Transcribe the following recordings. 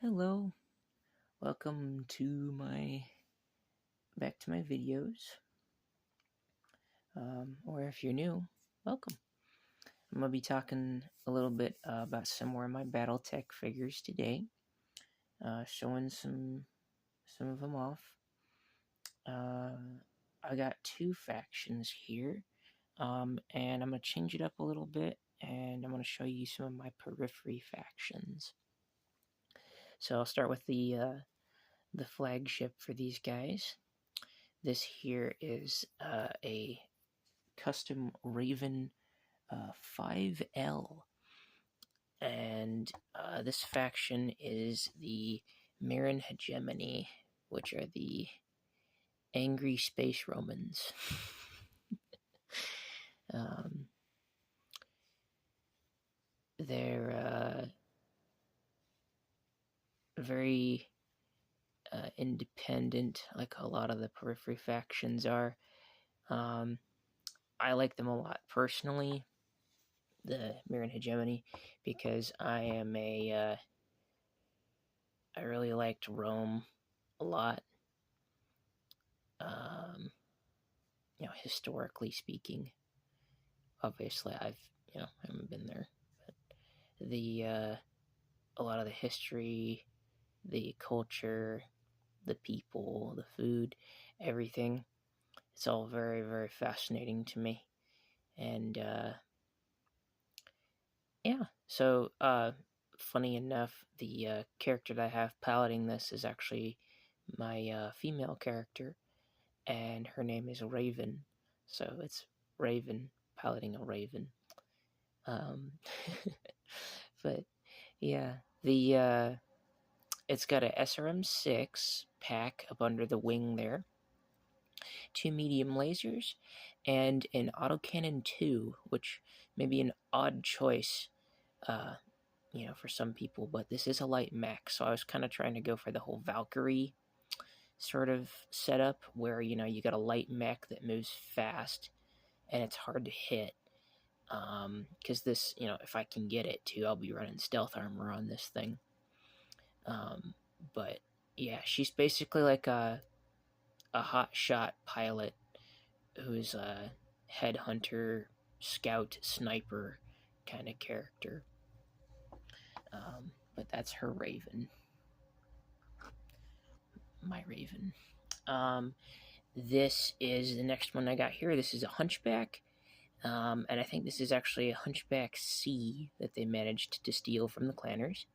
Hello, welcome to back to my videos. Or if you're new, welcome. I'm gonna be talking a little bit about some more of my BattleTech figures today, showing some of them off. I got two factions here, and I'm gonna change it up a little bit, and I'm gonna show you some of my periphery factions. So I'll start with the flagship for these guys. This here is a custom Raven 5L, and this faction is the Marin Hegemony, which are the angry space Romans. They're very independent, like a lot of the periphery factions are. I like them a lot personally, the Marin Hegemony, because I really liked Rome a lot. Historically speaking, obviously I haven't been there, but a lot of the history, the culture, the people, the food, everything, it's all very, very fascinating to me. And so funny enough, the character that I have piloting this is actually my female character, and her name is Raven. So it's Raven piloting a Raven. But yeah, it's got a SRM-6 pack up under the wing there, 2 medium lasers, and an autocannon 2, which may be an odd choice, for some people, but this is a light mech, so I was kind of trying to go for the whole Valkyrie sort of setup, where, you got a light mech that moves fast, and it's hard to hit. Because this, if I can get it too, I'll be running stealth armor on this thing. But yeah, she's basically like a hot shot pilot who's a headhunter, scout, sniper kind of character. But that's her Raven. My Raven. This is the next one I got here. This is a Hunchback. And I think this is actually a Hunchback C that they managed to steal from the Clanners.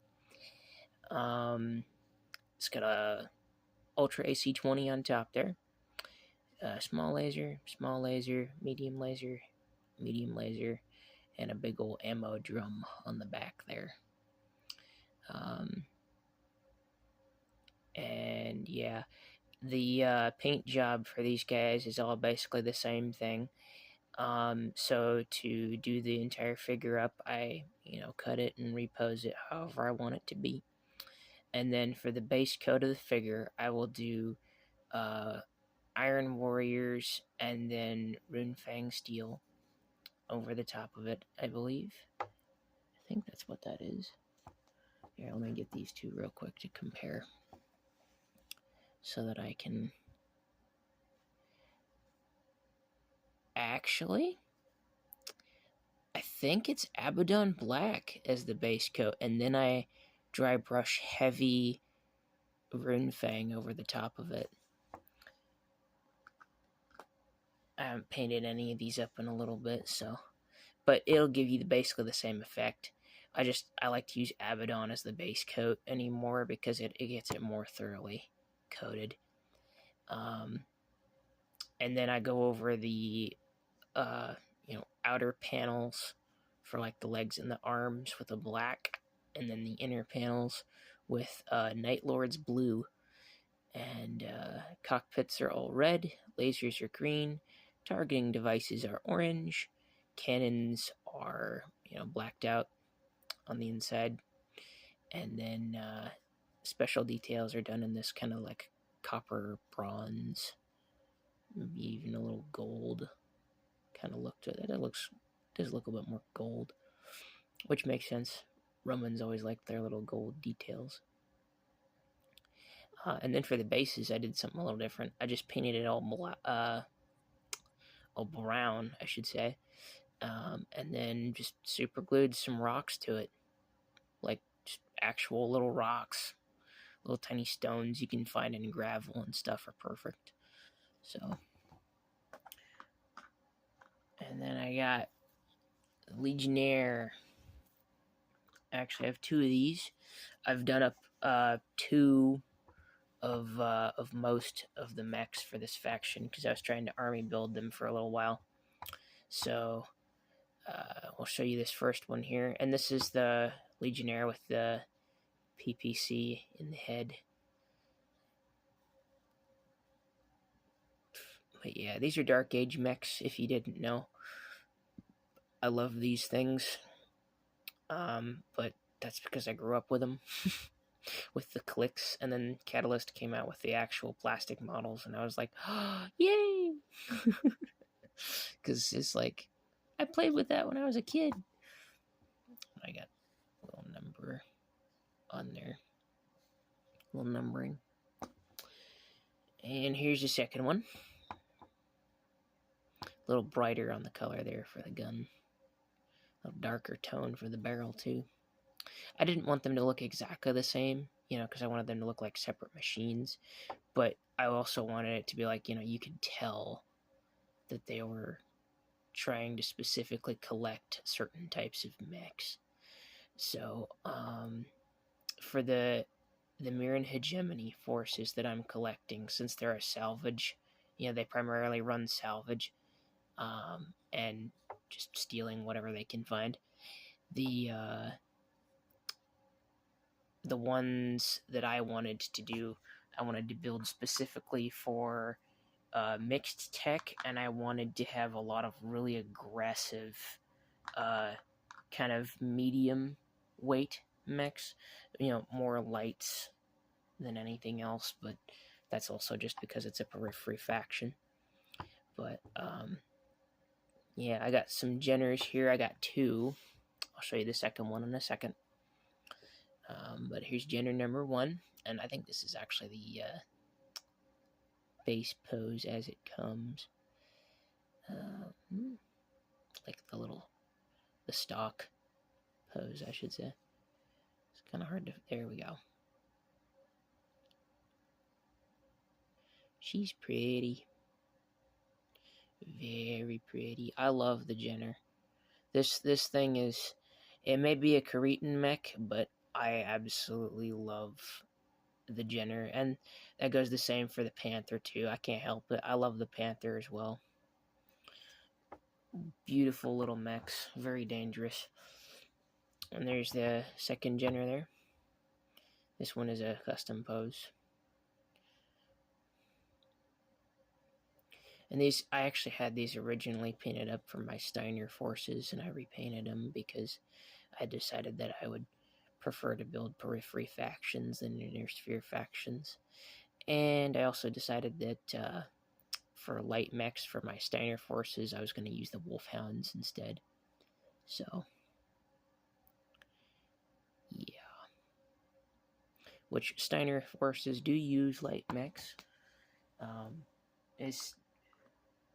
It's got a Ultra AC-20 on top there. Small laser, medium laser, and a big old ammo drum on the back there. And yeah, the paint job for these guys is all basically the same thing. So to do the entire figure up, I cut it and repose it however I want it to be. And then for the base coat of the figure, I will do Iron Warriors and then Runefang Steel over the top of it, I believe. I think that's what that is. Here, let me get these two real quick to compare, so that I can... Actually, I think it's Abaddon Black as the base coat, and then I dry brush heavy Runefang over the top of it. I haven't painted any of these up in a little bit, so... But it'll give you basically the same effect. I like to use Abaddon as the base coat anymore, because it gets it more thoroughly coated. And then I go over the outer panels for like the legs and the arms with a black, and then the inner panels with Night Lord's blue. And cockpits are all red, lasers are green, targeting devices are orange, cannons are blacked out on the inside, and then special details are done in this kind of like copper bronze, maybe even a little gold kind of look to it. It does look a bit more gold, which makes sense. Romans always like their little gold details. And then for the bases, I did something a little different. I just painted it all brown, I should say, and then just super glued some rocks to it, like just actual little rocks, little tiny stones you can find in gravel and stuff are perfect. So, and then I got Legionnaire. Actually, I have two of these. I've done up two of most of the mechs for this faction because I was trying to army build them for a little while. So we'll show you this first one here, and this is the Legionnaire with the PPC in the head. But yeah, these are Dark Age mechs, if you didn't know. I love these things, but that's because I grew up with them. With the clicks, and then Catalyst came out with the actual plastic models, and I was like, oh, yay! Because it's like, I played with that when I was a kid. I got a little number on there, a little numbering. And here's the second one. A little brighter on the color there for the gun. A darker tone for the barrel too. I didn't want them to look exactly the same, because I wanted them to look like separate machines. But I also wanted it to be like, you could tell that they were trying to specifically collect certain types of mechs. So, for the Mirren Hegemony forces that I'm collecting, since they're a salvage, they primarily run salvage, and just stealing whatever they can find. The ones that I wanted to do, I wanted to build specifically for mixed tech, and I wanted to have a lot of really aggressive, kind of medium weight mechs, more lights than anything else, but that's also just because it's a periphery faction. But yeah, I got some Jenners here. I got two. I'll show you the second one in a second. But here's Jenner number 1, and I think this is actually the base pose as it comes. Like the stock pose, I should say. It's kind of hard to, there we go. She's pretty. Very pretty. I love the Jenner. This thing is, it may be a Karitan mech, but I absolutely love the Jenner, and that goes the same for the Panther too. I can't help it. I love the Panther as well. Beautiful little mechs, very dangerous. And there's the second Jenner there. This one is a custom pose. And these, I actually had these originally painted up for my Steiner forces, and I repainted them because I decided that I would prefer to build periphery factions than inner sphere factions. And I also decided that for light mechs for my Steiner forces, I was going to use the Wolfhounds instead. So, yeah. Which Steiner forces do use light mechs. It's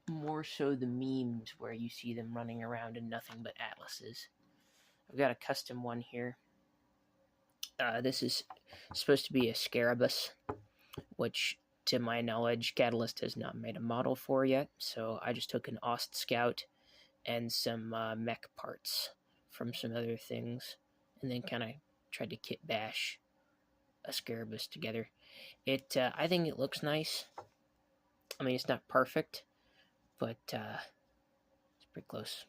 more so the memes where you see them running around in nothing but atlases. I've got a custom one here. This is supposed to be a Scarabus, which, to my knowledge, Catalyst has not made a model for yet, so I just took an Ost Scout and some mech parts from some other things, and then kind of tried to kit bash a Scarabus together. I think it looks nice. I mean, it's not perfect, but it's pretty close.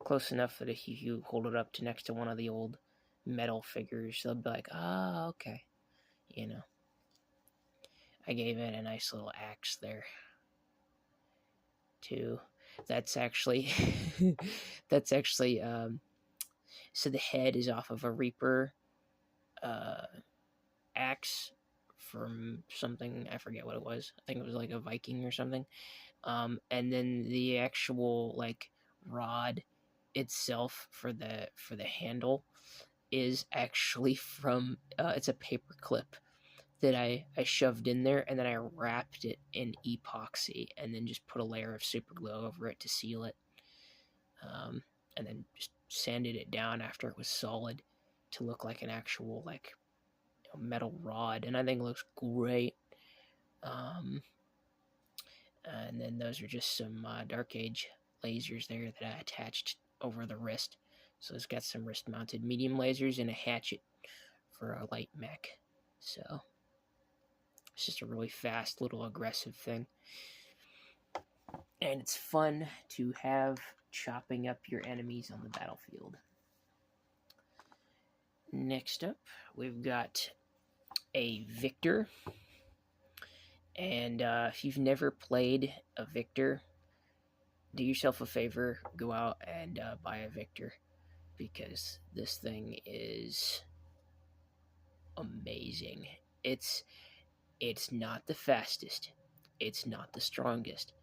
Close enough that if you hold it up to next to one of the old metal figures, they'll be like, ah, okay. I gave it a nice little axe there, too. That's actually, so the head is off of a Reaper axe from something, I forget what it was. I think it was like a Viking or something. And then the actual like rod itself for the handle is actually from it's a paper clip that I shoved in there, and then I wrapped it in epoxy and then just put a layer of super glue over it to seal it. And then just sanded it down after it was solid to look like an actual like metal rod, and I think it looks great. And then those are just some Dark Age lasers there that I attached over the wrist. So it's got some wrist mounted medium lasers and a hatchet for a light mech. So it's just a really fast little aggressive thing. And it's fun to have chopping up your enemies on the battlefield. Next up, we've got a Victor. And if you've never played a Victor, do yourself a favor, go out and buy a Victor, because this thing is amazing. It's not the fastest, it's not the strongest,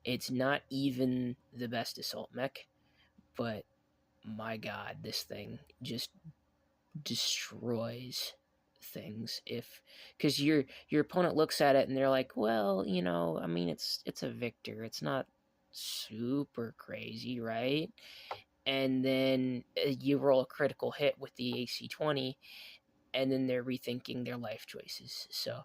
it's not even the best assault mech, but my god, this thing just destroys things. If because your opponent looks at it and they're like, well, you know, I mean, it's a Victor, it's not super crazy, right? And then you roll a critical hit with the AC-20, and then they're rethinking their life choices. So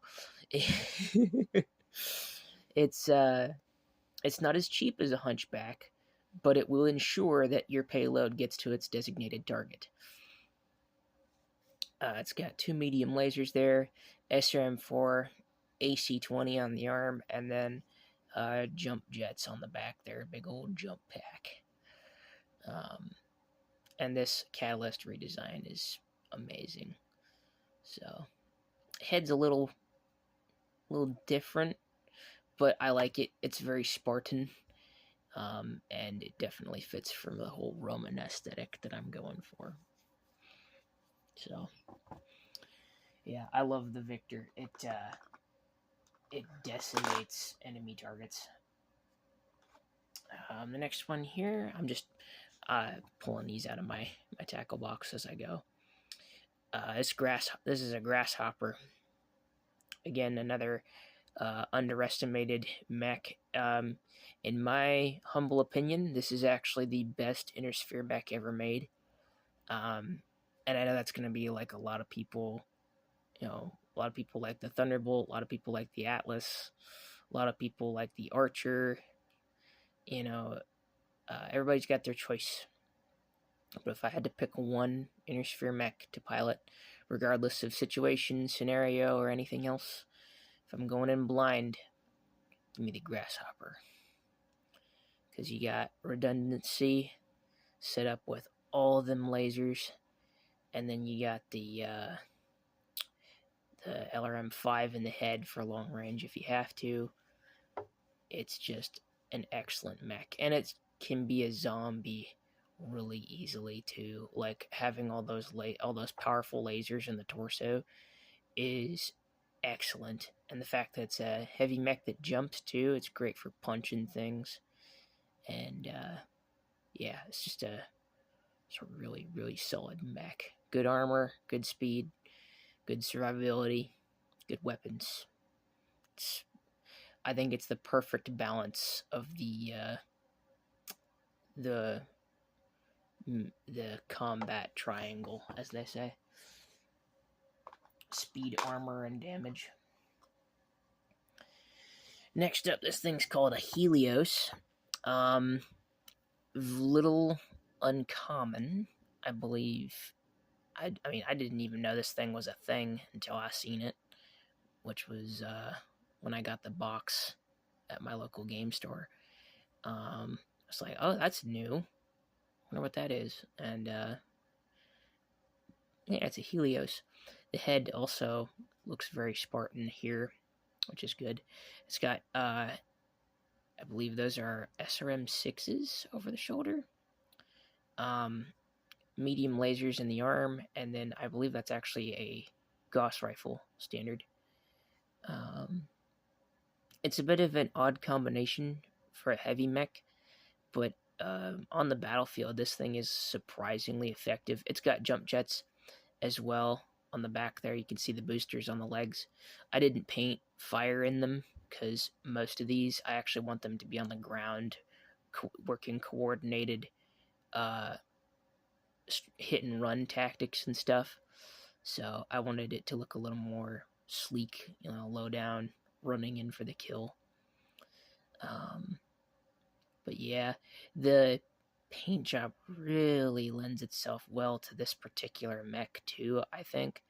it's not as cheap as a Hunchback, but it will ensure that your payload gets to its designated target. It's got 2 medium lasers there, SRM-4, AC-20 on the arm, and then jump jets on the back there, big old jump pack. And this catalyst redesign is amazing. So, head's a little different, but I like it. It's very Spartan, and it definitely fits from the whole Roman aesthetic that I'm going for. So, yeah, I love the Victor. It decimates enemy targets. The next one here, I'm just pulling these out of my tackle box as I go. This is a grasshopper. Again, another underestimated mech. In my humble opinion, this is actually the best inner sphere mech ever made. And I know that's going to be like a lot of people, you know, a lot of people like the Thunderbolt, a lot of people like the Atlas, a lot of people like the Archer. You know, everybody's got their choice. But if I had to pick one inner sphere mech to pilot, regardless of situation, scenario, or anything else, if I'm going in blind, give me the Grasshopper. Because you got redundancy set up with all of them lasers, and then you got the LRM-5 in the head for long range if you have to. It's just an excellent mech, and it can be a zombie really easily too. Like having all those powerful lasers in the torso is excellent, and the fact that it's a heavy mech that jumps too, it's great for punching things. And yeah, it's just a really, really solid mech. Good armor, good speed, good survivability, good weapons. I think it's the perfect balance of the combat triangle, as they say. Speed, armor, and damage. Next up, this thing's called a Helios. Little uncommon, I believe. I mean, I didn't even know this thing was a thing until I seen it, which was when I got the box at my local game store. It's like, oh, that's new. Wonder what that is. And yeah, it's a Helios. The head also looks very Spartan here, which is good. It's got, I believe those are SRM-6s over the shoulder. Medium lasers in the arm, and then I believe that's actually a Gauss rifle standard. It's a bit of an odd combination for a heavy mech, but on the battlefield, this thing is surprisingly effective. It's got jump jets as well, on the back there. You can see the boosters on the legs. I didn't paint fire in them because most of these, I actually want them to be on the ground, working coordinated uh, hit and run tactics and stuff. So I wanted it to look a little more sleek, low down, running in for the kill. But yeah, the paint job really lends itself well to this particular mech too, I think,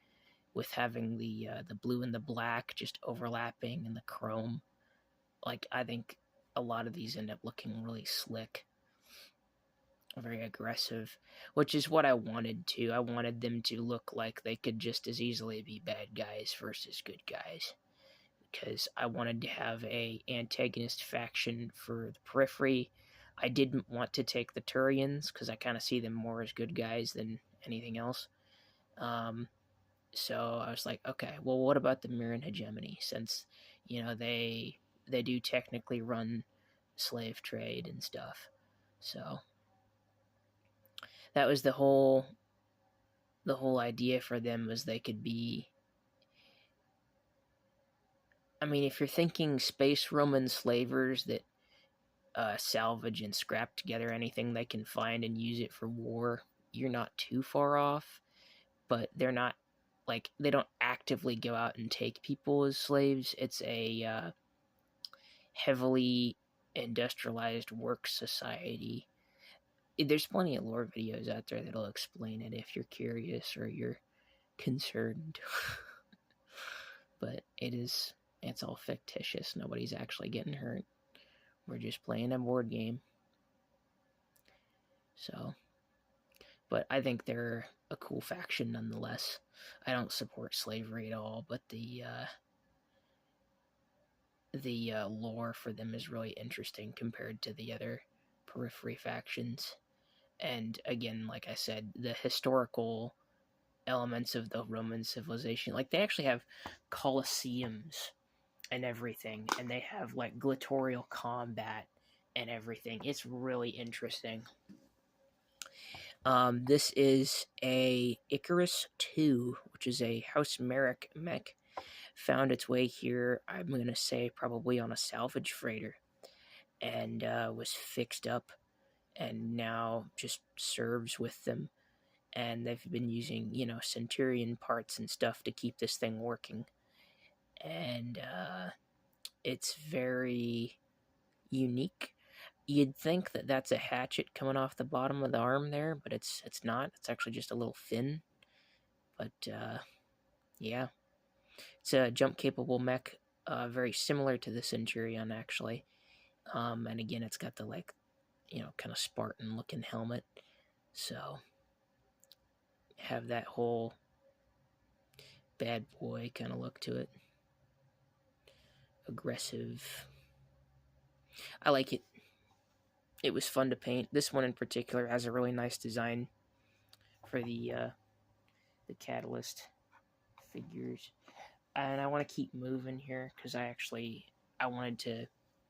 with having the blue and the black just overlapping and the chrome. Like, I think a lot of these end up looking really slick, very aggressive, which is what I wanted to. I wanted them to look like they could just as easily be bad guys versus good guys, because I wanted to have a antagonist faction for the Periphery. I didn't want to take the Turians because I kind of see them more as good guys than anything else. So I was like, okay, well, what about the Mirren Hegemony? Since they do technically run slave trade and stuff. So that was the whole idea for them, was they could be. I mean, if you're thinking space Roman slavers that salvage and scrap together anything they can find and use it for war, you're not too far off. But they're not, like, they don't actively go out and take people as slaves. It's a heavily industrialized work society. There's plenty of lore videos out there that'll explain it if you're curious or you're concerned. But it's all fictitious. Nobody's actually getting hurt. We're just playing a board game. So, but I think they're a cool faction nonetheless. I don't support slavery at all, but the lore for them is really interesting compared to the other Periphery factions. And again, like I said, the historical elements of the Roman civilization, like they actually have colosseums and everything, and they have like gladiatorial combat and everything. It's really interesting. This is a Icarus 2, which is a House Merrick mech. Found its way here, I'm going to say probably on a salvage freighter, and was fixed up and now just serves with them. And they've been using, Centurion parts and stuff to keep this thing working. And it's very unique. You'd think that that's a hatchet coming off the bottom of the arm there, but it's not. It's actually just a little fin. But yeah, it's a jump capable mech, very similar to the Centurion actually. And again, it's got the kind of Spartan looking helmet. So have that whole bad boy kind of look to it. Aggressive. I like it. It was fun to paint. This one in particular has a really nice design for the Catalyst figures. And I want to keep moving here because I wanted to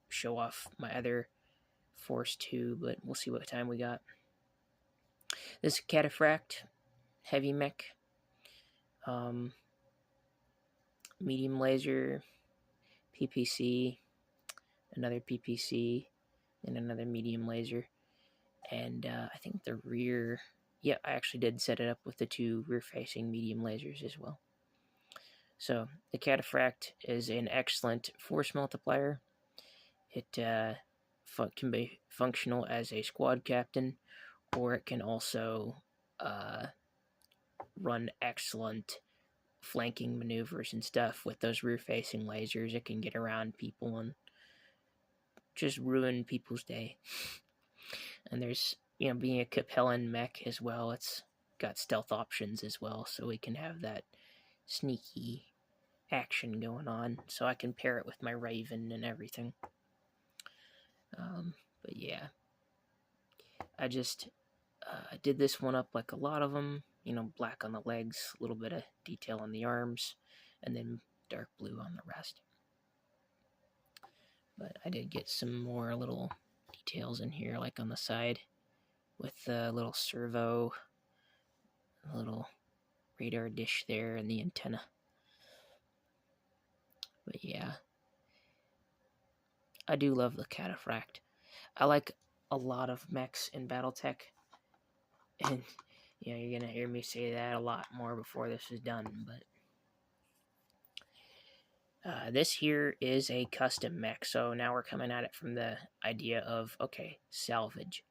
show off my other Force 2, but we'll see what time we got. This is Cataphract heavy mech. Medium laser, PPC, another PPC, and another medium laser. And I think the rear, yeah, I actually did set it up with the two rear-facing medium lasers as well. So the Cataphract is an excellent force multiplier. It can be functional as a squad captain, or it can also run excellent flanking maneuvers and stuff with those rear-facing lasers. It can get around people and just ruin people's day. And there's, being a Capellan mech as well, it's got stealth options as well, so we can have that sneaky action going on. So I can pair it with my Raven and everything. But yeah, I just did this one up like a lot of them. Black on the legs, a little bit of detail on the arms, and then dark blue on the rest. But I did get some more little details in here, like on the side with the little servo, a little radar dish there and the antenna. But yeah, I do love the Cataphract. I like a lot of mechs in BattleTech, and you're gonna hear me say that a lot more before this is done. But this here is a custom mech, so now we're coming at it from the idea of, okay, salvage.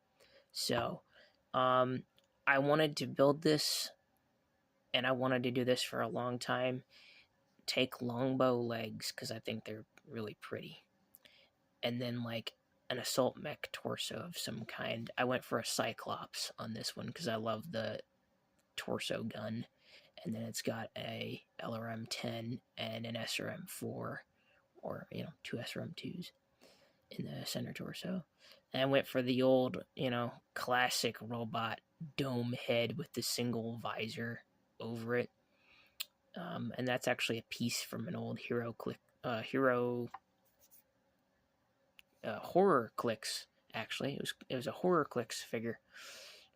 So, I wanted to build this, and I wanted to do this for a long time. Take longbow legs, because I think they're really pretty. And then, like, an assault mech torso of some kind. I went for a Cyclops on this one, because I love the torso gun. And then it's got a LRM-10 and an SRM-4, or, 2 SRM-2s in the center torso. And I went for the old, classic robot dome head with the single visor over it. And that's actually a piece from an old Horror Clicks. Actually, it was a Horror Clicks figure,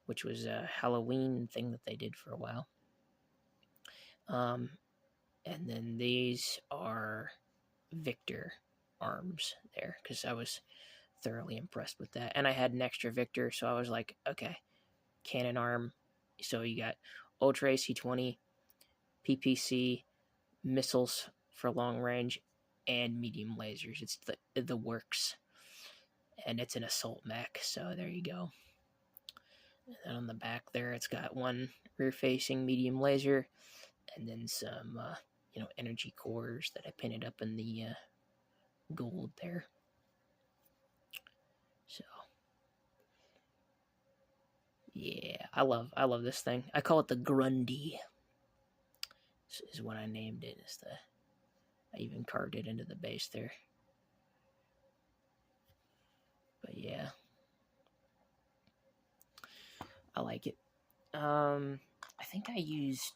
which was a Halloween thing that they did for a while. And then these are Victor arms there, because I was thoroughly impressed with that. And I had an extra Victor, so I was like, okay, cannon arm. So you got Ultra AC-20, PPC, missiles for long range, and medium lasers. It's the works. And it's an assault mech, so there you go. And then on the back there, it's got one rear-facing medium laser, and then some, energy cores that I painted up in the gold there. So, yeah, I love this thing. I call it the Grundy. This is what I named it. I even carved it into the base there. But yeah, I like it. I think I used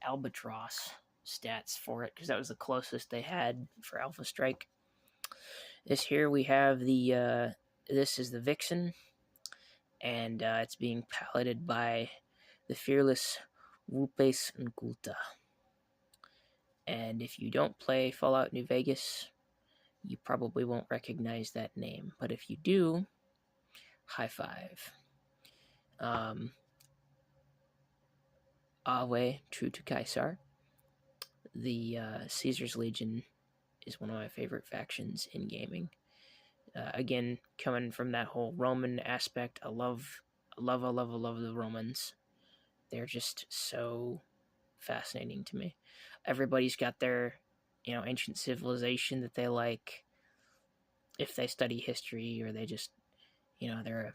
Albatross stats for it, because that was the closest they had for Alpha Strike. This here we have this is the Vixen, and it's being piloted by the fearless Wupes Nkulta. And if you don't play Fallout New Vegas, you probably won't recognize that name. But if you do, high five. Awe, true to Caesar. The Caesar's Legion is one of my favorite factions in gaming. Again, coming from that whole Roman aspect, I love the Romans. They're just so fascinating to me. Everybody's got their, ancient civilization that they like. If they study history, or they just, they're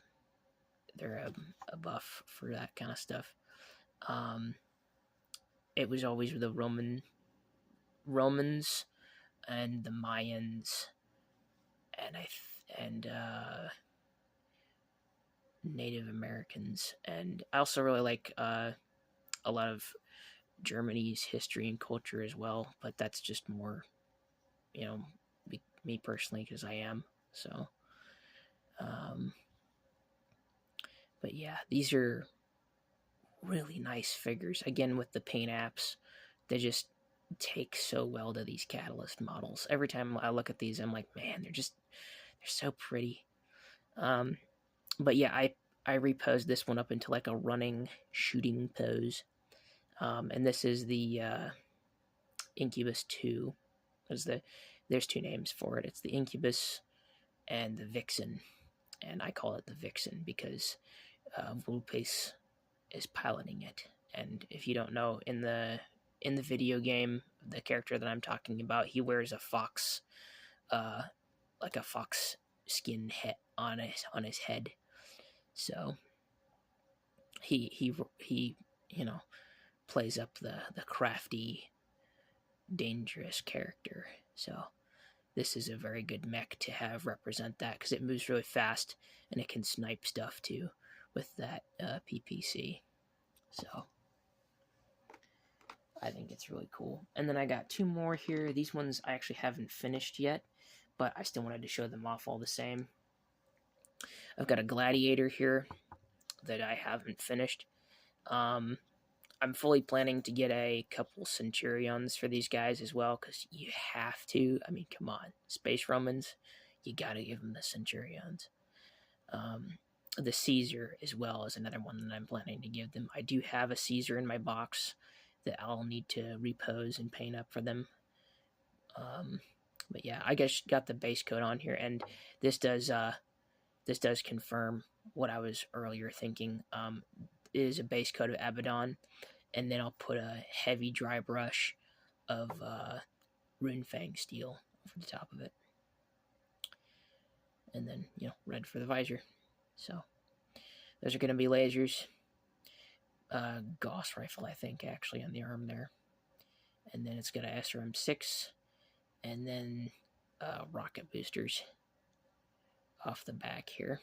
a buff for that kind of stuff. It was always the Romans and the Mayans, and Native Americans, and I also really like a lot of Germany's history and culture as well. But that's just more, me personally, because I am so. But yeah, these are really nice figures. Again, with the paint apps, they just take so well to these Catalyst models. Every time I look at these, I'm like, man, they're so pretty. But yeah, I reposed this one up into like a running shooting pose. And this is the Incubus 2. There's two names for it. It's the Incubus and the Vixen. And I call it the Vixen because Vulpes is piloting it. And if you don't know, in the video game, the character that I'm talking about, he wears a fox, like a fox skin head on his head. So he plays up the crafty, dangerous character. So this is a very good mech to have represent that, because it moves really fast and it can snipe stuff too with that PPC. So I think it's really cool. And then I got two more here. These ones I actually haven't finished yet, but I still wanted to show them off all the same. I've got a Gladiator here that I haven't finished. I'm fully planning to get a couple Centurions for these guys as well, because you have to. I mean, come on, Space Romans, you gotta give them the Centurions. The Caesar as well is another one that I'm planning to give them. I do have a Caesar in my box that I'll need to repose and paint up for them. But yeah, I guess got the base coat on here, and this does confirm what I was earlier thinking. It is a base coat of Abaddon, and then I'll put a heavy dry brush of Runefang steel over the top of it, and then red for the visor. So those are going to be lasers. Gauss rifle, I think, actually on the arm there, and then it's got a SRM-6, and then rocket boosters off the back here.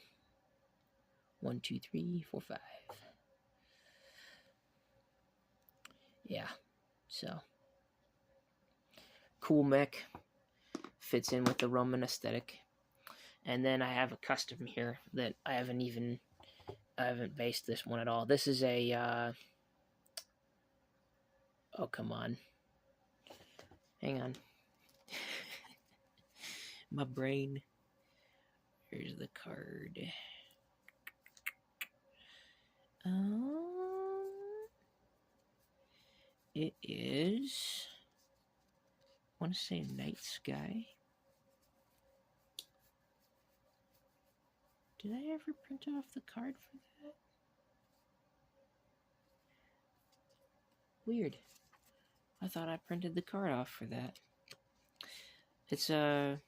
1, 2, 3, 4, 5. Yeah, so cool mech, fits in with the Roman aesthetic. And then I have a custom here that I haven't based this one at all. This is a oh, come on, hang on. My brain. Here's the card. It is, I want to say Night Sky. Did I ever print off the card for that? Weird. I thought I printed the card off for that. It's a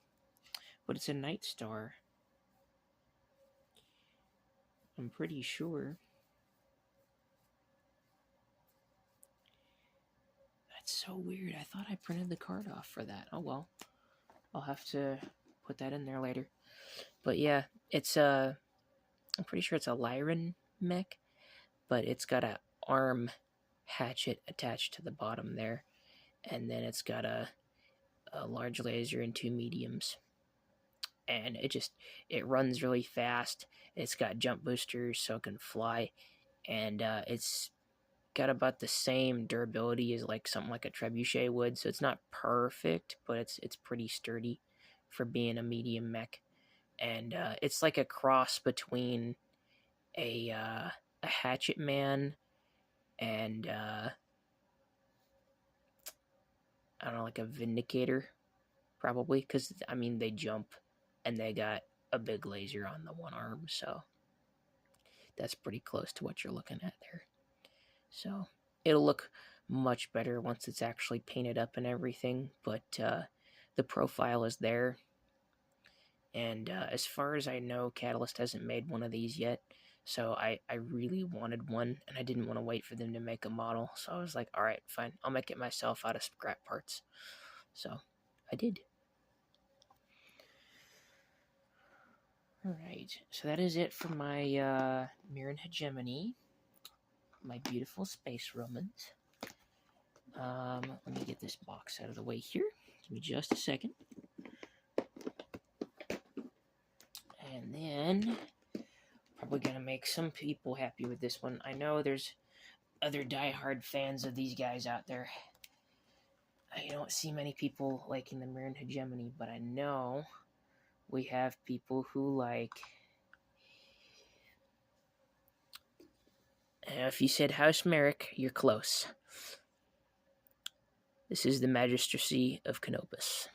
Night Star. I'm pretty sure. That's so weird. I thought I printed the card off for that. Oh well. I'll have to put that in there later. But yeah, it's I'm pretty sure it's a Lyran mech, but it's got a arm hatchet attached to the bottom there, and then it's got a large laser and 2 mediums. And it runs really fast. It's got jump boosters so it can fly, and it's got about the same durability as like something like a trebuchet would. So it's not perfect, but it's pretty sturdy for being a medium mech. And it's like a cross between a hatchet man and I don't know, like a vindicator, probably, because I mean they jump and they got a big laser on the one arm, so that's pretty close to what you're looking at there. So it'll look much better once it's actually painted up and everything, but the profile is there. And as far as I know, Catalyst hasn't made one of these yet, so I really wanted one, and I didn't want to wait for them to make a model, so I was like, alright, fine, I'll make it myself out of scrap parts. So I did. Alright, so that is it for my Mirren Hegemony, my beautiful Space Romans. Let me get this box out of the way here. Give me just a second. And then, probably gonna make some people happy with this one. I know there's other diehard fans of these guys out there. I don't see many people liking the Mirren Hegemony, but I know we have people who like... if you said House Merrick, you're close. This is the Magistracy of Canopus.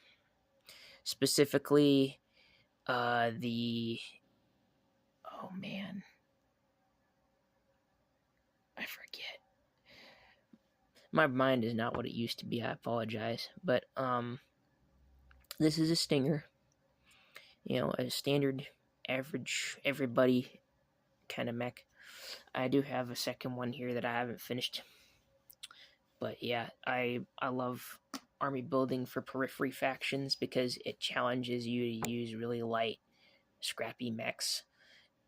Specifically, the... oh man, I forget. My mind is not what it used to be, I apologize. But, this is a Stinger. You know, a standard, average, everybody kind of mech. I do have a second one here that I haven't finished. But yeah, I love army building for Periphery factions because it challenges you to use really light, scrappy mechs.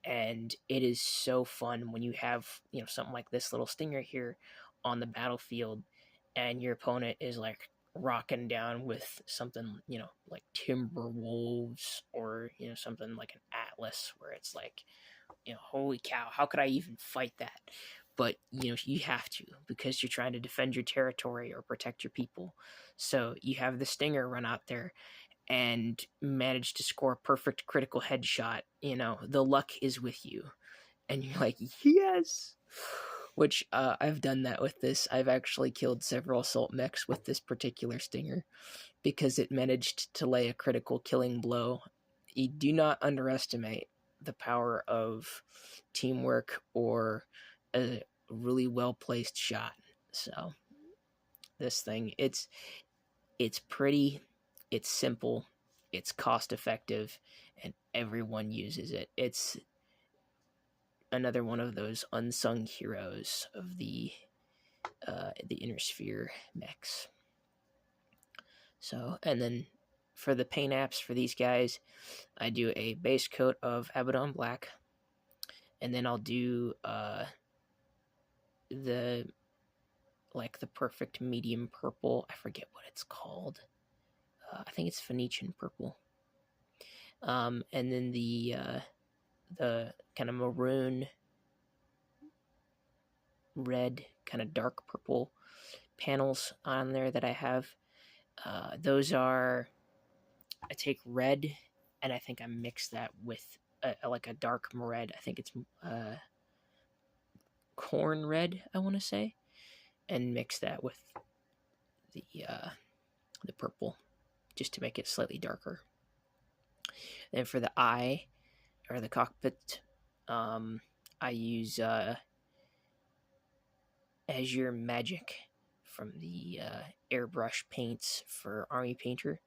And it is so fun when you have, something like this little Stinger here on the battlefield, and your opponent is like rocking down with something, like Timberwolves, or, something like an Atlas, where it's like, holy cow, how could I even fight that? but you have to because you're trying to defend your territory or protect your people. So you have the Stinger run out there and manage to score a perfect critical headshot. The luck is with you, and you're like, yes. Which I've done that with this. I've actually killed several assault mechs with this particular Stinger because it managed to lay a critical killing blow. You do not underestimate the power of teamwork or a really well placed shot. So this thing, it's pretty, it's simple, it's cost effective, and everyone uses it. It's another one of those unsung heroes of the inner sphere mechs. So, and then for the paint apps for these guys, I do a base coat of Abaddon Black, and then I'll do the perfect medium purple. I forget what it's called. I think it's Phoenician purple. And then the kind of maroon, red, kind of dark purple panels on there that I have. Those are, I take red and I think I mix that with a dark red. I think it's corn red, I want to say, and mix that with the purple just to make it slightly darker. Then for the eye or the cockpit, I use Azure Magic from the airbrush paints for Army Painter.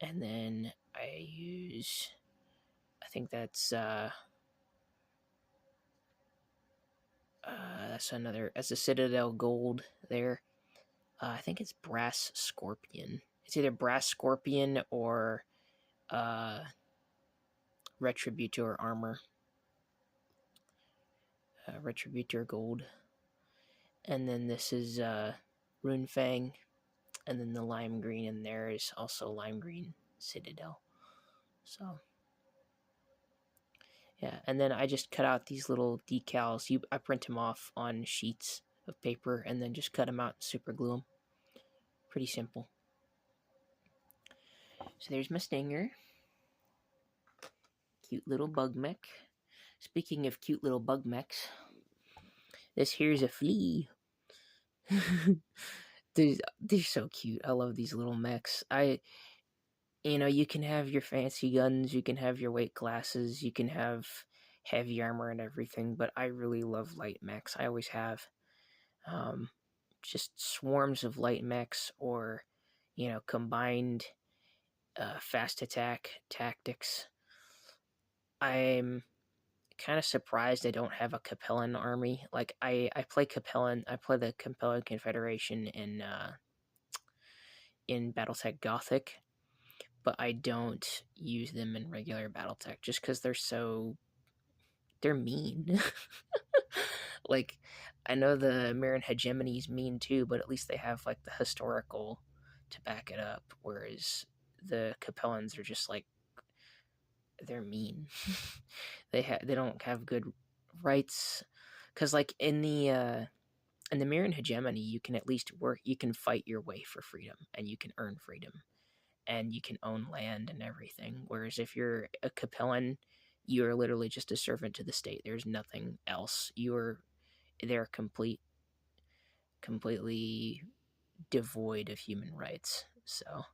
And then I use, I think that's that's a Citadel Gold there. I think it's Brass Scorpion. It's either Brass Scorpion or Retributor Armor. Retributor Gold. And then this is Rune Fang. And then the lime green in there is also lime green Citadel. So, yeah. And then I just cut out these little decals. I print them off on sheets of paper and then just cut them out and super glue them. Pretty simple. So there's my Stinger. Cute little bug mech. Speaking of cute little bug mechs, this here's a flea. they're so cute. I love these little mechs. You can have your fancy guns, you can have your weight classes, you can have heavy armor and everything, but I really love light mechs. I always have. Just swarms of light mechs or, combined fast attack tactics. I'm kind of surprised I don't have a Capellan army. Like I play Capellan. I play the Capellan Confederation in BattleTech Gothic, but I don't use them in regular BattleTech just because they're mean. Like I know the Mirren Hegemony is mean too, but at least they have like the historical to back it up, whereas the Capellans are just like they're mean. They don't have good rights because like in the Mirren Hegemony, you can at least work. You can fight your way for freedom, and you can earn freedom, and you can own land and everything. Whereas if you're a Capellan, you are literally just a servant to the state. There's nothing else. They're completely devoid of human rights. So,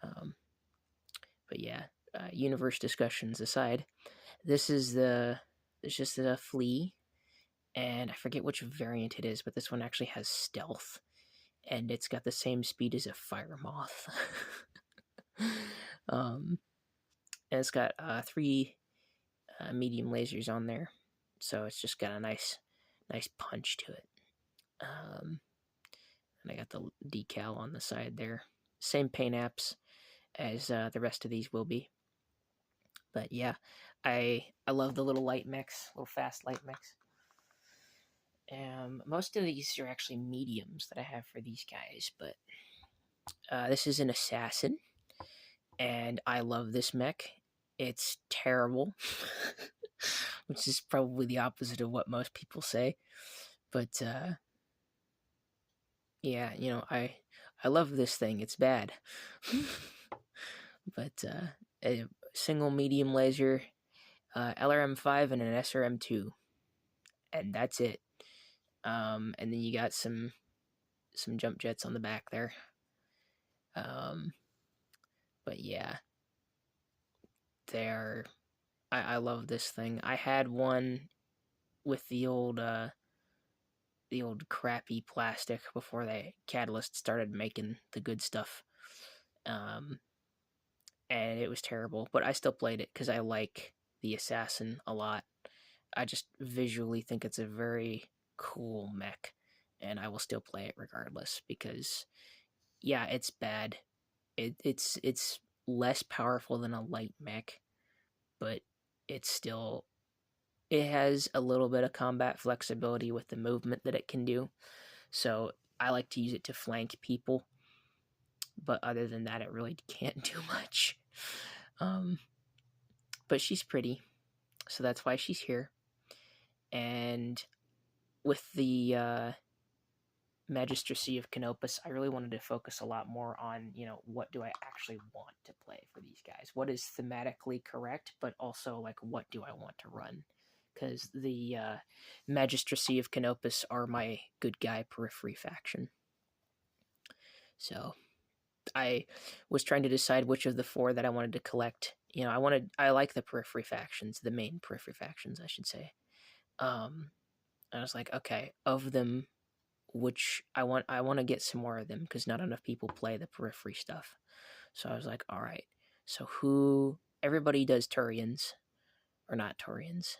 but yeah, universe discussions aside, this is it's just a flea, and I forget which variant it is, but this one actually has stealth, and it's got the same speed as a fire moth. And it's got 3 medium lasers on there, so it's just got a nice punch to it. And I got the decal on the side there. Same paint apps as the rest of these will be. But yeah, I love the little light mechs, little fast light mechs. Most of these are actually mediums that I have for these guys, but this is an assassin, and I love this mech. It's terrible. which is probably the opposite of what most people say. But yeah, I love this thing. It's bad, but a single medium laser, LRM5 and an SRM2, and that's it. And then you got some jump jets on the back there. But yeah, they're I love this thing. I had one with the old crappy plastic before the Catalyst started making the good stuff. And it was terrible, but I still played it because I like the Assassin a lot. I just visually think it's a very cool mech, and I will still play it regardless because, yeah, it's bad. It's less powerful than a light mech, but it has a little bit of combat flexibility with the movement that it can do. So I like to use it to flank people, but other than that, it really can't do much. But she's pretty, so that's why she's here. And with the Magistracy of Canopus, I really wanted to focus a lot more on, what do I actually want to play for these guys? What is thematically correct, but also, like, what do I want to run? Because the Magistracy of Canopus are my good guy Periphery faction. So I was trying to decide which of the 4 that I wanted to collect. I like the Periphery factions, the main Periphery factions, I should say. I was like, okay, of them, which I want to get some more of them because not enough people play the Periphery stuff. So I was like, all right, so everybody does Turians, or not Turians.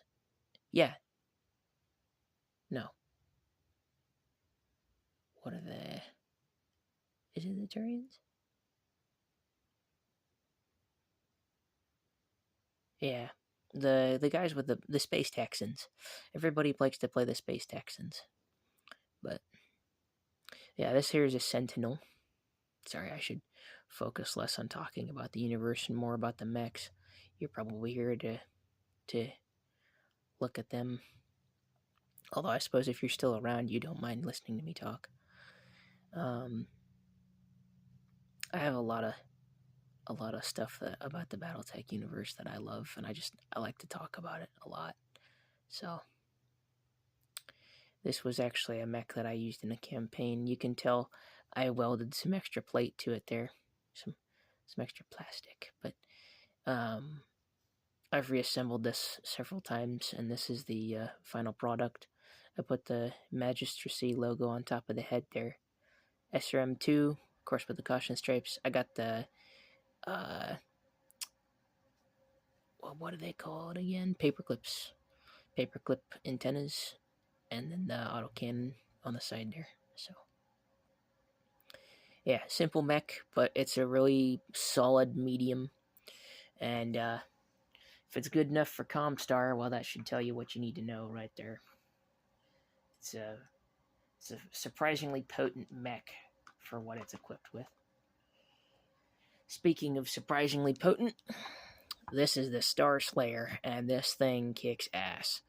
Yeah. No. What are they? Is it the Turians? Yeah. The guys with the Space Texans. Everybody likes to play the Space Texans. But yeah, this here is a Sentinel. Sorry, I should focus less on talking about the universe and more about the mechs. You're probably here to look at them. Although I suppose if you're still around, you don't mind listening to me talk. I have a lot of stuff about the BattleTech universe that I love, and I like to talk about it a lot. So this was actually a mech that I used in a campaign. You can tell I welded some extra plate to it there, some extra plastic. But I've reassembled this several times, and this is the final product. I put the Magistracy logo on top of the head there. SRM2, of course, with the caution stripes. I got the what do they call it again? Paperclip antennas, and then the autocannon on the side there. So yeah, simple mech, but it's a really solid medium. And if it's good enough for Comstar, well, that should tell you what you need to know right there. It's a surprisingly potent mech for what it's equipped with. Speaking of surprisingly potent, this is the Star Slayer, and this thing kicks ass.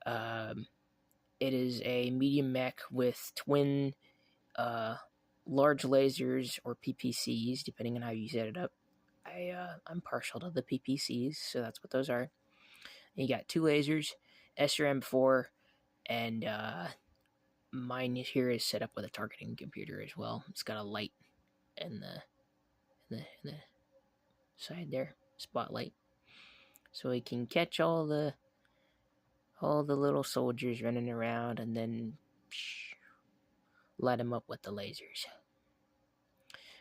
It is a medium mech with twin large lasers, or PPCs, depending on how you set it up. I'm partial to the PPCs, so that's what those are. And you got 2 lasers, SRM4, and mine here is set up with a targeting computer as well. It's got a light in the side there, spotlight, so we can catch all the little soldiers running around and then light them up with the lasers.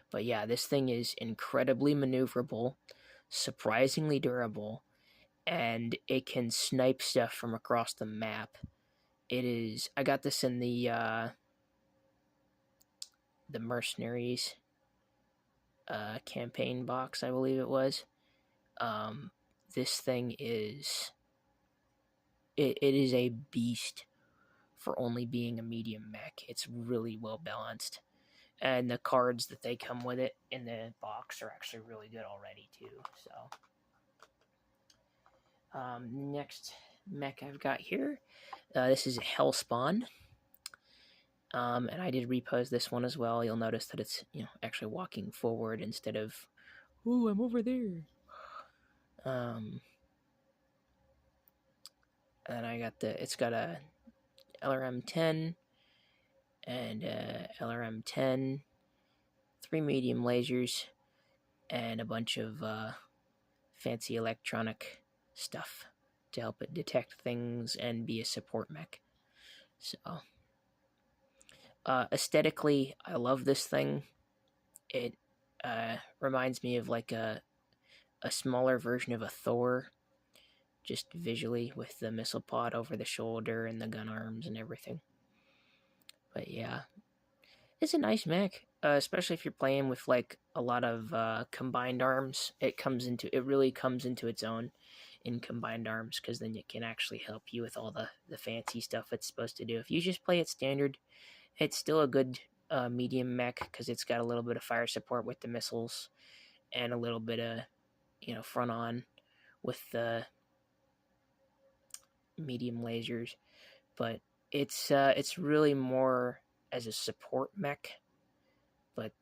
But yeah, this thing is incredibly maneuverable, surprisingly durable, and it can snipe stuff from across the map. I got this in the Mercenaries campaign box, I believe it was. This thing is it is a beast for only being a medium mech. It's really well balanced, and the cards that they come with it in the box are actually really good already too. So Next mech I've got here, this is Hellspawn. And I did repose this one as well. You'll notice that it's actually walking forward instead of, "Ooh, I'm over there." And it's got a LRM 10 and LRM 10, 3 medium lasers, and a bunch of fancy electronic stuff to help it detect things and be a support mech. So, aesthetically, I love this thing. It reminds me of like a smaller version of a Thor, just visually, with the missile pod over the shoulder and the gun arms and everything. But yeah, it's a nice mech, especially if you're playing with like a lot of combined arms. It really comes into its own in combined arms, because then it can actually help you with all the fancy stuff it's supposed to do. If you just play it standard, it's still a good medium mech, because it's got a little bit of fire support with the missiles and a little bit of front on with the medium lasers. But it's really more as a support mech. But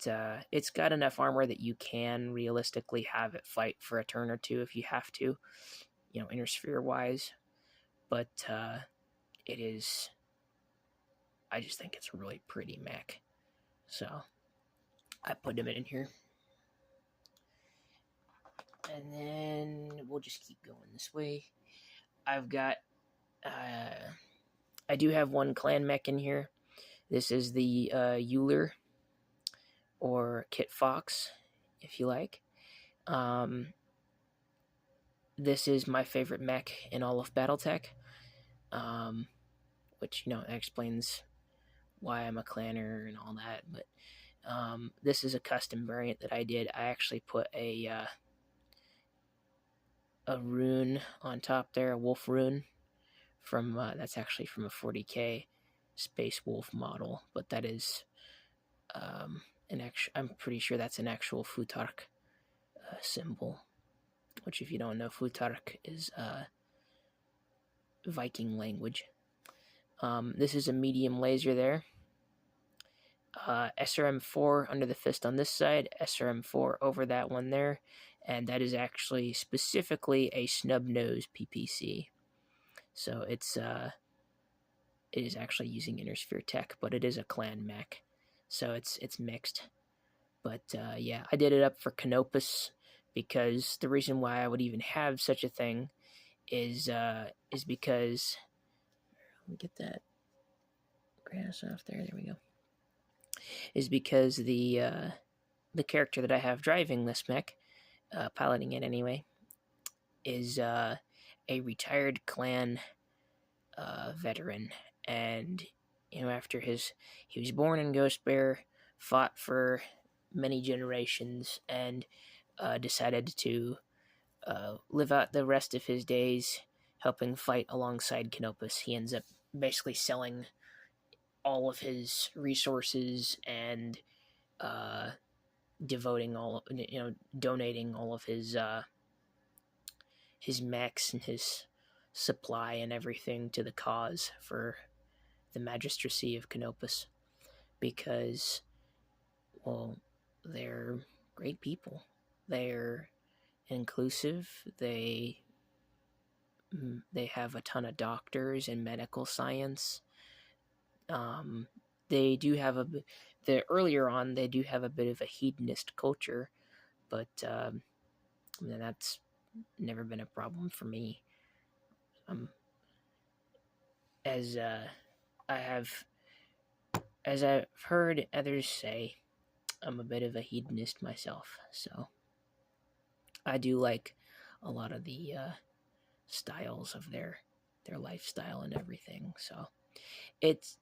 it's got enough armor that you can realistically have it fight for a turn or two if you have to, inner sphere wise. But it is. I just think it's a really pretty mech, so I put him in here. And then we'll just keep going this way. I've got. I do have one clan mech in here. This is the Euler, or Kit Fox, if you like. This is my favorite mech in all of BattleTech, which explains why I'm a clanner and all that. But this is a custom variant that I did. I actually put a rune on top there, a wolf rune from that's actually from a 40k Space Wolf model, but that is I'm pretty sure that's an actual Futark symbol. Which, if you don't know, Futark is Viking language. This is a medium laser there. SRM4 under the fist on this side, SRM4 over that one there, and that is actually specifically a snub nose PPC. So it is actually using inner sphere tech, but it is a clan mech, so it's mixed. But yeah, I did it up for Canopus, because the reason why I would even have such a thing is because, let me get that grass off there. There we go. Is because the character that I have driving this mech, piloting it anyway, is a retired clan veteran, and after he was born in Ghost Bear, fought for many generations, and decided to live out the rest of his days helping fight alongside Canopus. He ends up basically selling all of his resources and donating all of his mechs and his supply and everything to the cause for the magistracy of Canopus, because, well, they're great people. They're inclusive. They have a ton of doctors in medical science. They do have earlier on they do have a bit of a hedonist culture, but that's never been a problem for me. As I've heard others say, I'm a bit of a hedonist myself, so I do like a lot of the styles of their lifestyle and everything. So it's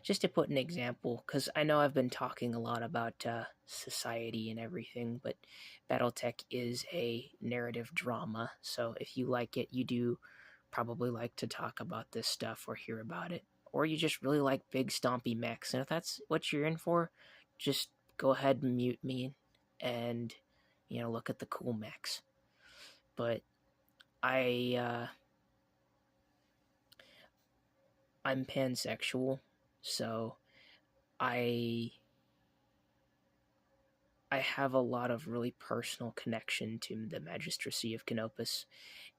just to put an example, because I know I've been talking a lot about society and everything, but BattleTech is a narrative drama, so if you like it, you do probably like to talk about this stuff or hear about it, or you just really like big stompy mechs, and if that's what you're in for, just go ahead and mute me and look at the cool mechs. but I'm pansexual, so I I have a lot of really personal connection to the Magistracy of Canopus.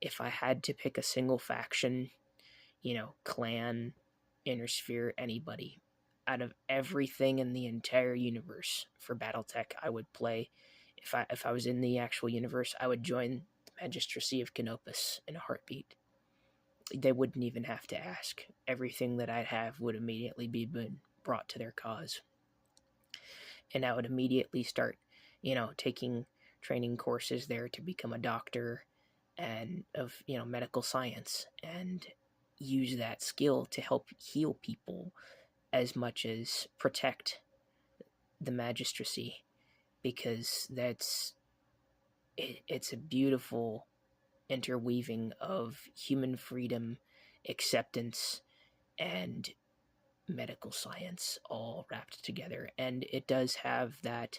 If I had to pick a single faction, clan, inner sphere, anybody, out of everything in the entire universe for BattleTech, I would play. If I was in the actual universe, I would join the Magistracy of Canopus in a heartbeat. They wouldn't even have to ask. Everything that I'd have would immediately be brought to their cause. And I would immediately start, taking training courses there to become a doctor and of, medical science, and use that skill to help heal people as much as protect the magistracy, because it's a beautiful interweaving of human freedom, acceptance, and medical science all wrapped together. And it does have that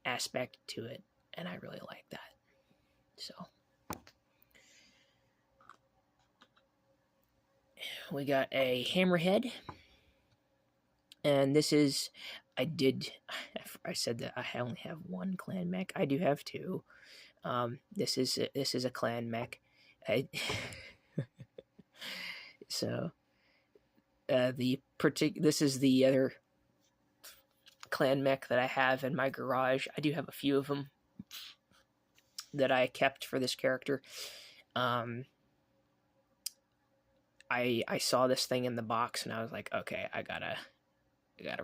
aspect to it, and I really like that. So we got a hammerhead, and this is I said that I only have one clan mech. I do have two. This is a clan mech. So this is the other clan mech that I have in my garage. I do have a few of them that I kept for this character. I saw this thing in the box and I was like, okay, I gotta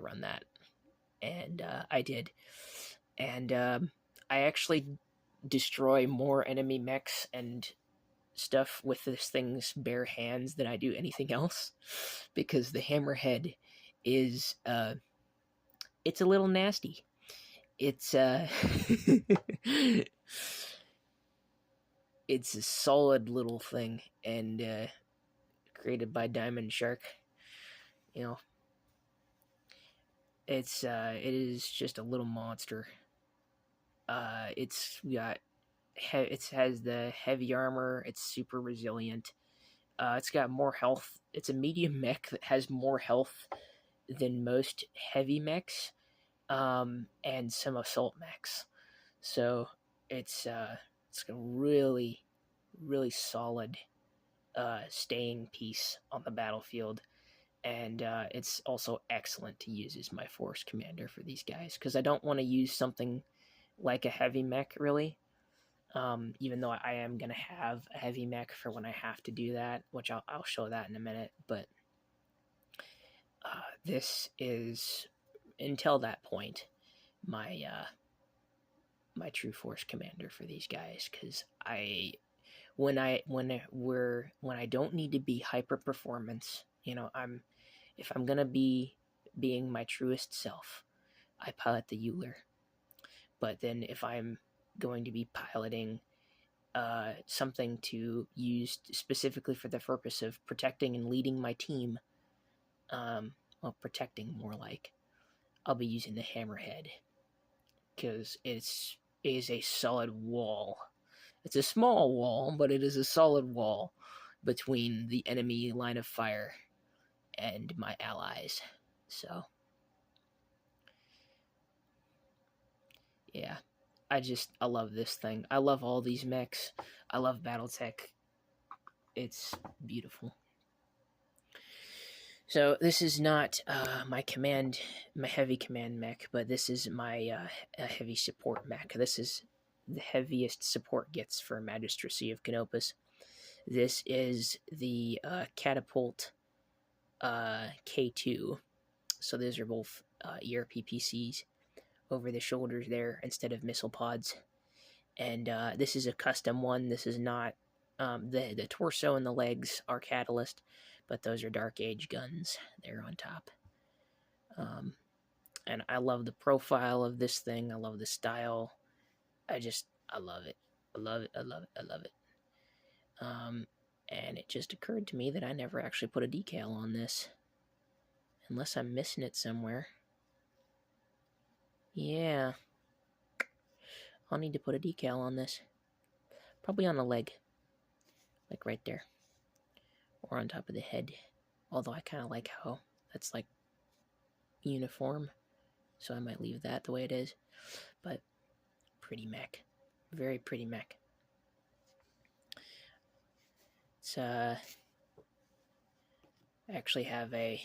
run that, and I did, and I actually destroy more enemy mechs and stuff with this thing's bare hands than I do anything else, because the hammerhead is it's a little nasty. It's it's a solid little thing, and created by Diamond Shark. It is just a little monster. It's got it has the heavy armor. It's super resilient. It's got more health. It's a medium mech that has more health than most heavy mechs, and some assault mechs. So it's a really, really solid staying piece on the battlefield, and it's also excellent to use as my force commander for these guys, because I don't want to use something like a heavy mech, really. Even though I am going to have a heavy mech for when I have to do that, which I'll show that in a minute. But this is, until that point, my my true force commander for these guys, because when I don't need to be hyper performance, if I'm gonna be being my truest self, I pilot the Euler. But then if I'm going to be piloting something to use specifically for the purpose of protecting and leading my team, well, protecting more like, I'll be using the hammerhead, because it is a solid wall. It's a small wall, but it is a solid wall between the enemy line of fire and my allies. So yeah, I love this thing. I love all these mechs. I love BattleTech. It's beautiful. So this is not my heavy command mech, but this is my heavy support mech. This is the heaviest support gets for Magistracy of Canopus. This is the Catapult K2. So those are both ERPPCs over the shoulders there instead of missile pods. And this is a custom one. This is not the torso and the legs are Catalyst, but those are Dark Age guns. They're on top. And I love the profile of this thing. I love the style. I love it. I love it. I love it. I love it. And it just occurred to me that I never actually put a decal on this. Unless I'm missing it somewhere. Yeah. I'll need to put a decal on this. Probably on the leg. Like right there. Or on top of the head. Although I kind of like how that's like uniform. So I might leave that the way it is. But pretty mech. Very pretty mech. It's I actually have a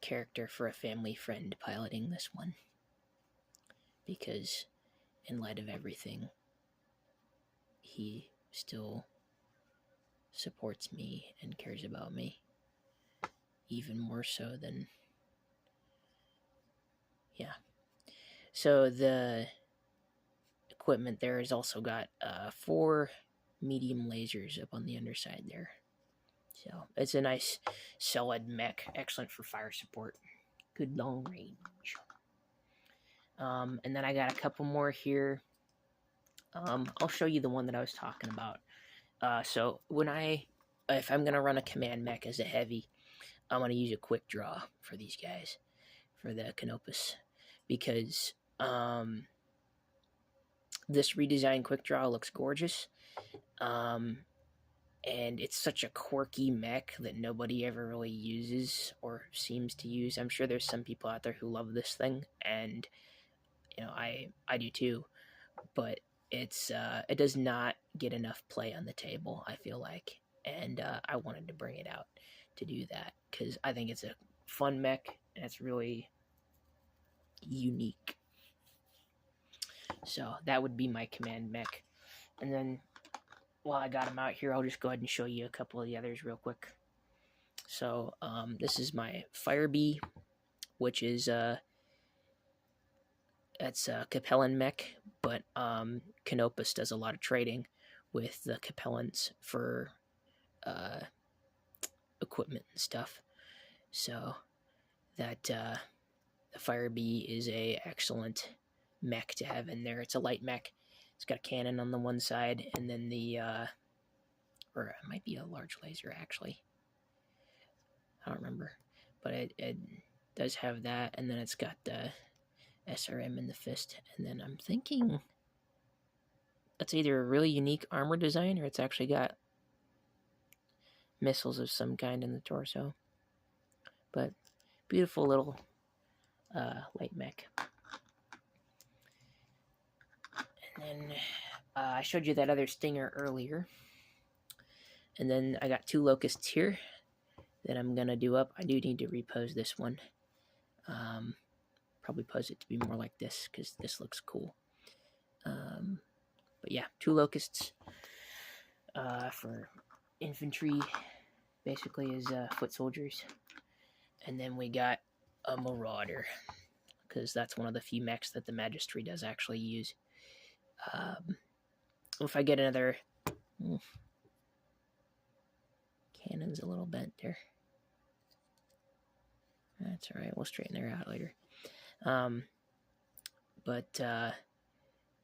character for a family friend piloting this one. Because in light of everything, he still supports me and cares about me. Even more so than... Yeah. So the equipment there has also got 4 medium lasers up on the underside there. So it's a nice solid mech, excellent for fire support. Good long range. And then I got a couple more here. I'll show you the one that I was talking about. So if I'm gonna run a command mech as a heavy, I'm gonna use a quick draw for these guys, for the Canopus, because this redesigned quick draw looks gorgeous. And it's such a quirky mech that nobody ever really uses or seems to use. I'm sure there's some people out there who love this thing, and I do too. But it does not get enough play on the table, I feel like, and I wanted to bring it out to do that because I think it's a fun mech and it's really unique. So that would be my command mech, and then while I got them out here, I'll just go ahead and show you a couple of the others real quick. So this is my Fire Bee, which is that's a Capellan mech, but Canopus does a lot of trading with the Capellans for equipment and stuff. So that the Fire Bee is a excellent mech to have in there. It's a light mech. It's got a cannon on the one side, and then or it might be a large laser actually. I don't remember, but it does have that, and then it's got the SRM in the fist, and then I'm thinking that's either a really unique armor design or it's actually got missiles of some kind in the torso. But beautiful little light mech. And then I showed you that other Stinger earlier. And then I got 2 Locusts here that I'm going to do up. I do need to repose this one. Probably pose it to be more like this because this looks cool. But yeah, 2 Locusts for infantry, basically as foot soldiers. And then we got a Marauder, because that's one of the few mechs that the Magistry does actually use. If I get another... Cannon's a little bent there. That's alright, we'll straighten her out later.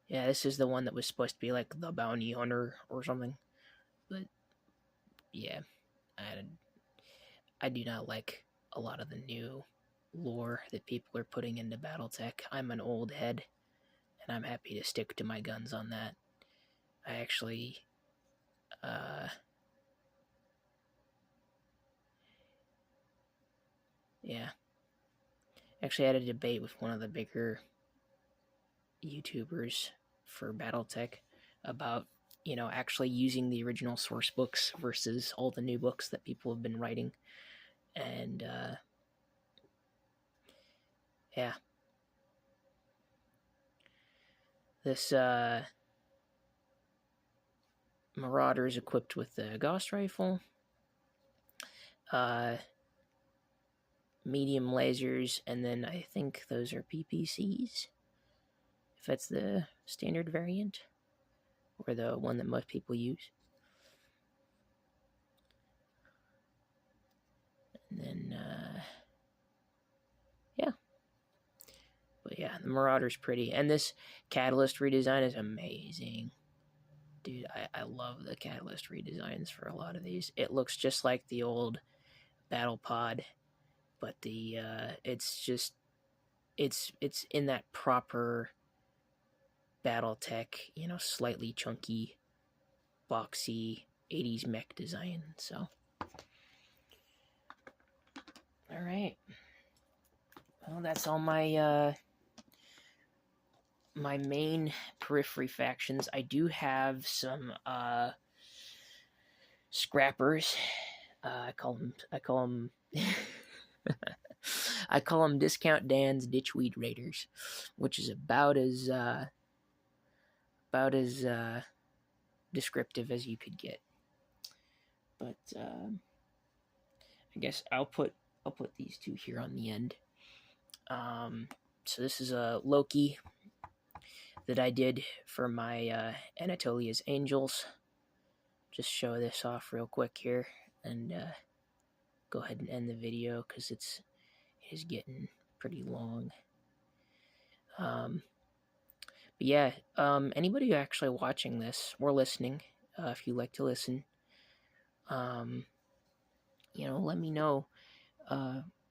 Yeah, this is the one that was supposed to be like the bounty hunter or something. But yeah, I do not like a lot of the new lore that people are putting into BattleTech. I'm an old head, and I'm happy to stick to my guns on that. I actually yeah. Actually, I had a debate with one of the bigger YouTubers for BattleTech about, actually using the original source books versus all the new books that people have been writing. And, yeah. This, Marauder is equipped with the Gauss rifle, medium lasers, and then I think those are PPCs, if that's the standard variant, or the one that most people use. And then, yeah. But yeah, the Marauder's pretty. And this Catalyst redesign is amazing. Dude, I love the Catalyst redesigns for a lot of these. It looks just like the old Battle Pod, but it's in that proper BattleTech, slightly chunky boxy 80s mech design. So, all right. Well, that's all my my main Periphery factions. I do have some scrappers. I call them I call them Discount Dan's Ditchweed Raiders, which is about as descriptive as you could get. But I guess I'll put these two here on the end. So this is a Loki that I did for my Anatolia's Angels. Just show this off real quick here and go ahead and end the video because it is getting pretty long. But yeah, anybody actually watching this or listening, if you like to listen, let me know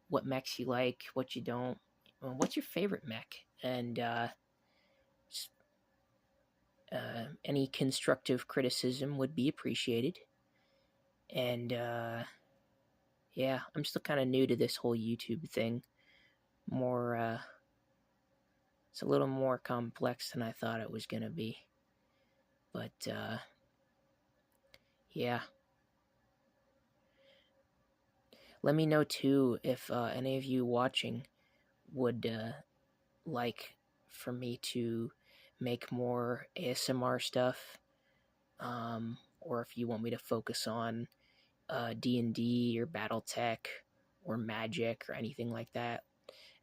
what mechs you like, what you don't, what's your favorite mech, and any constructive criticism would be appreciated. And yeah, I'm still kind of new to this whole YouTube thing. It's a little more complex than I thought it was gonna be. But yeah. Let me know too if any of you watching would like for me to make more ASMR stuff, or if you want me to focus on D&D or BattleTech or Magic or anything like that.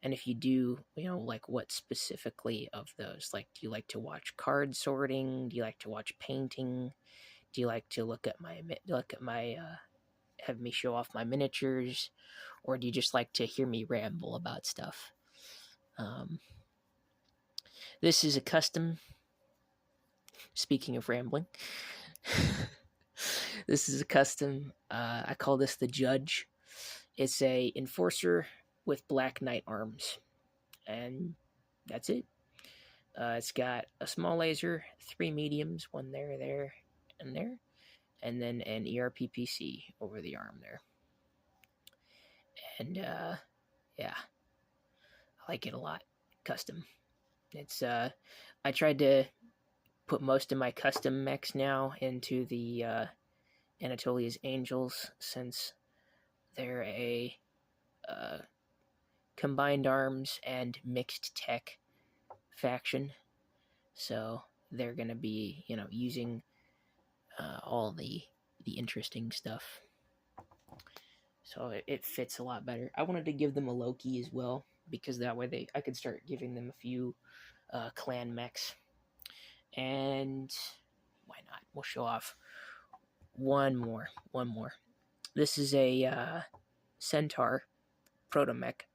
And if you do, like what specifically of those? Like, do you like to watch card sorting? Do you like to watch painting? Do you like to look at my have me show off my miniatures, or do you just like to hear me ramble about stuff? This is a custom. Speaking of rambling, this is a custom. I call this the Judge. It's a enforcer with black knight arms, and that's it. It's got a small laser, 3 mediums, one there, and there, and then an ERPPC over the arm there. And yeah, I like it a lot. Custom. It's I tried to put most of my custom mechs now into the Anatolia's Angels, since they're a combined arms and mixed tech faction. So they're gonna be, using all the interesting stuff. So it fits a lot better. I wanted to give them a Loki as well, because that way I could start giving them a few clan mechs. And why not? We'll show off one more. This is a Centaur proto-mech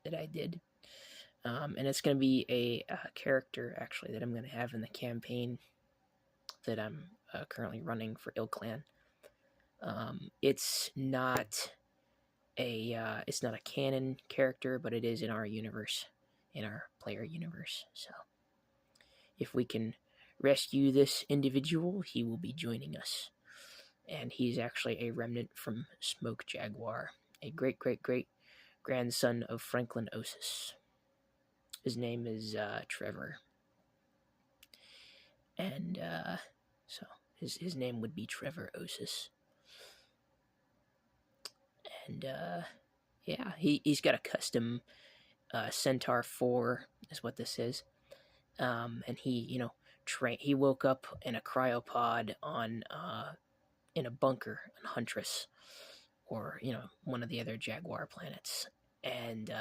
that I did. And it's going to be a character, actually, that I'm going to have in the campaign that I'm currently running for Ill Clan. It's not a canon character, but it is in our universe, in our player universe. So if we can rescue this individual, he will be joining us. And he's actually a remnant from Smoke Jaguar, a great grandson of Franklin Osis. His name is Trevor. And so his name would be Trevor Osis. And yeah, he's got a custom Centaur 4 is what this is. And he, he woke up in a cryopod on in a bunker on Huntress, or one of the other Jaguar planets, and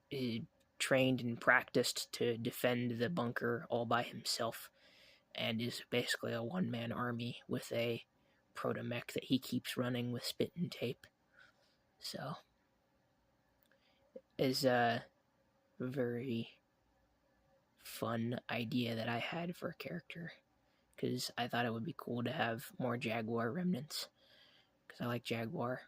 he trained and practiced to defend the bunker all by himself, and is basically a one-man army with a proto-mech that he keeps running with spit and tape. So is a very fun idea that I had for a character, because I thought it would be cool to have more Jaguar remnants, because I like Jaguar.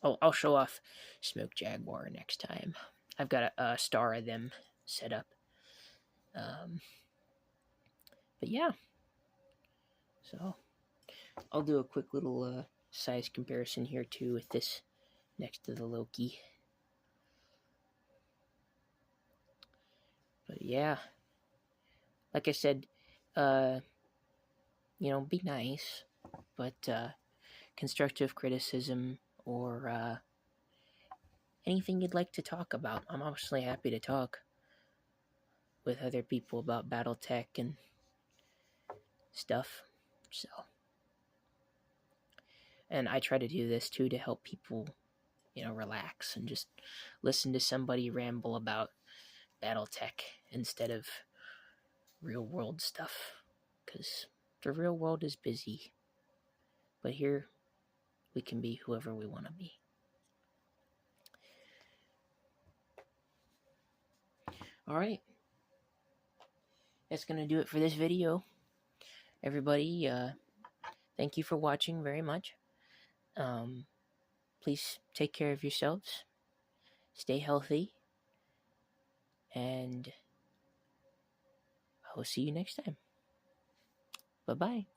Oh, I'll show off Smoke Jaguar next time. I've got a star of them set up. But But yeah, so I'll do a quick little size comparison here too with this next to the Loki. But yeah, like I said, be nice, but constructive criticism or anything you'd like to talk about, I'm obviously happy to talk with other people about BattleTech and stuff. So, and I try to do this too to help people, relax and just listen to somebody ramble about BattleTech instead of real world stuff, because the real world is busy. But here, we can be whoever we want to be. Alright. That's going to do it for this video. Everybody, thank you for watching very much. Please take care of yourselves. Stay healthy. And I will see you next time. Bye-bye.